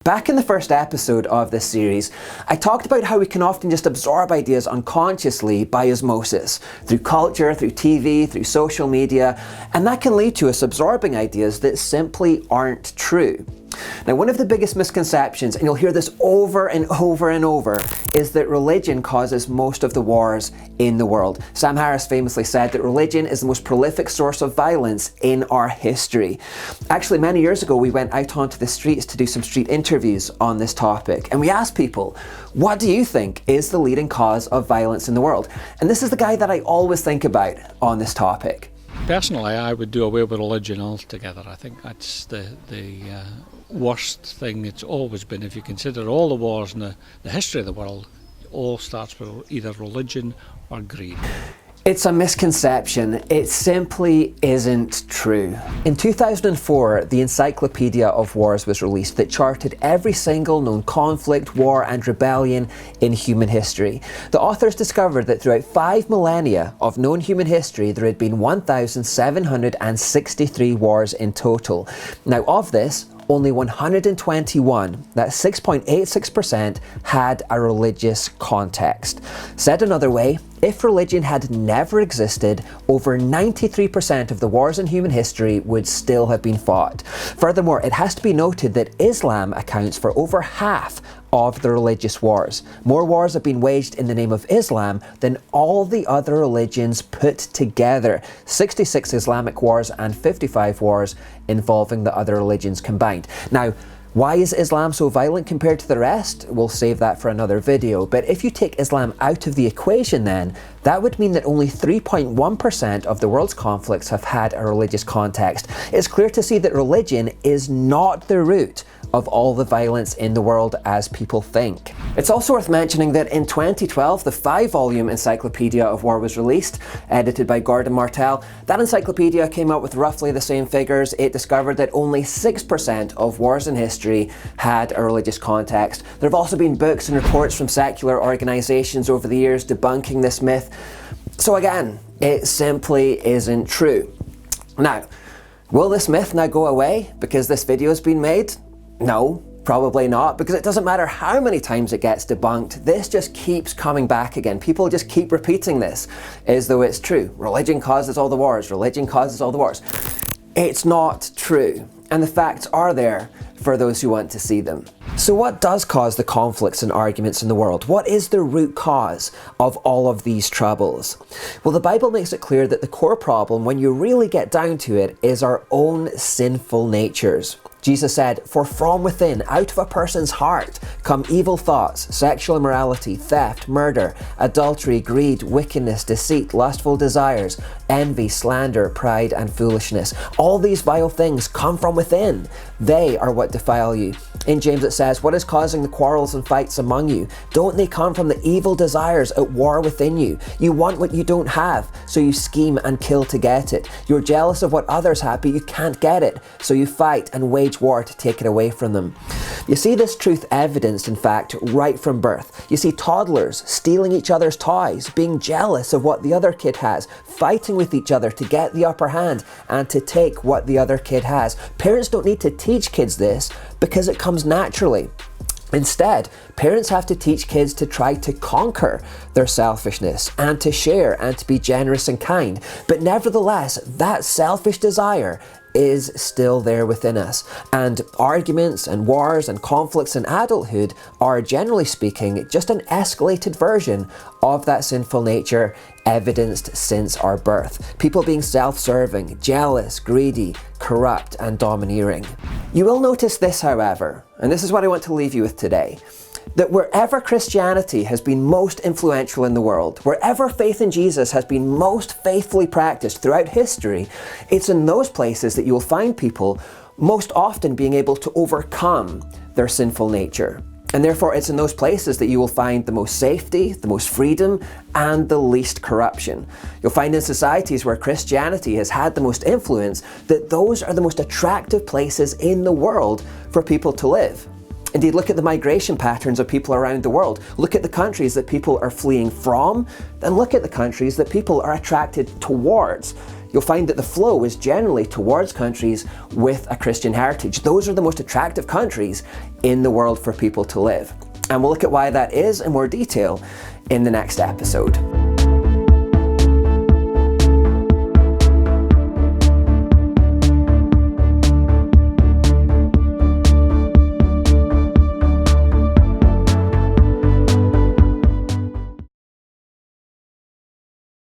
Back in the first episode of this series, I talked about how we can often just absorb ideas unconsciously by osmosis, through culture, through TV, through social media, and that can lead to us absorbing ideas that simply aren't true. Now, one of the biggest misconceptions, and you'll hear this over and over and over, is that religion causes most of the wars in the world. Sam Harris famously said that religion is the most prolific source of violence in our history. Actually, many years ago, we went out onto the streets to do some street interviews on this topic, and we asked people, what do you think is the leading cause of violence in the world? And this is the guy that I always think about on this topic. Personally, I would do away with religion altogether. I think that's the worst thing it's always been. If you consider all the wars in the history of the world, it all starts with either religion or greed. It's a misconception. It simply isn't true. In 2004, the Encyclopedia of Wars was released that charted every single known conflict, war and rebellion in human history. The authors discovered that throughout 5 millennia of known human history, there had been 1,763 wars in total. Now, of this, only 121, that's 6.86%, had a religious context. Said another way, if religion had never existed, over 93% of the wars in human history would still have been fought. Furthermore, it has to be noted that Islam accounts for over half of the religious wars. More wars have been waged in the name of Islam than all the other religions put together. 66 Islamic wars and 55 wars involving the other religions combined. Now, why is Islam so violent compared to the rest? We'll save that for another video. But if you take Islam out of the equation then, that would mean that only 3.1% of the world's conflicts have had a religious context. It's clear to see that religion is not the root of all the violence in the world as people think. It's also worth mentioning that in 2012, the 5-volume Encyclopedia of War was released, edited by Gordon Martell. That encyclopedia came out with roughly the same figures. It discovered that only 6% of wars in history had a religious context. There have also been books and reports from secular organizations over the years debunking this myth. So again, it simply isn't true. Now, will this myth now go away because this video has been made? No, probably not, because it doesn't matter how many times it gets debunked, this just keeps coming back again. People just keep repeating this as though it's true. Religion causes all the wars, religion causes all the wars. It's not true, and the facts are there for those who want to see them. So what does cause the conflicts and arguments in the world? What is the root cause of all of these troubles? Well, the Bible makes it clear that the core problem, when you really get down to it, is our own sinful natures. Jesus said, "For from within, out of a person's heart, come evil thoughts, sexual immorality, theft, murder, adultery, greed, wickedness, deceit, lustful desires, envy, slander, pride, and foolishness. All these vile things come from within. They are what defile you." In James it says, "What is causing the quarrels and fights among you? Don't they come from the evil desires at war within you? You want what you don't have, so you scheme and kill to get it. You're jealous of what others have, but you can't get it, so you fight and wage war to take it away from them." You see this truth evidenced, in fact, right from birth. You see toddlers stealing each other's toys, being jealous of what the other kid has, fighting with each other to get the upper hand and to take what the other kid has. Parents don't need to teach kids this because it comes naturally. Instead, parents have to teach kids to try to conquer their selfishness and to share and to be generous and kind. But nevertheless, that selfish desire is still there within us. And arguments and wars and conflicts in adulthood are, generally speaking, just an escalated version of that sinful nature evidenced since our birth. People being self-serving, jealous, greedy, corrupt, and domineering. You will notice this, however, and this is what I want to leave you with today, that wherever Christianity has been most influential in the world, wherever faith in Jesus has been most faithfully practiced throughout history, it's in those places that you will find people most often being able to overcome their sinful nature. And therefore, it's in those places that you will find the most safety, the most freedom, and the least corruption. You'll find in societies where Christianity has had the most influence that those are the most attractive places in the world for people to live. Indeed, look at the migration patterns of people around the world. Look at the countries that people are fleeing from, then look at the countries that people are attracted towards. You'll find that the flow is generally towards countries with a Christian heritage. Those are the most attractive countries in the world for people to live. And we'll look at why that is in more detail in the next episode.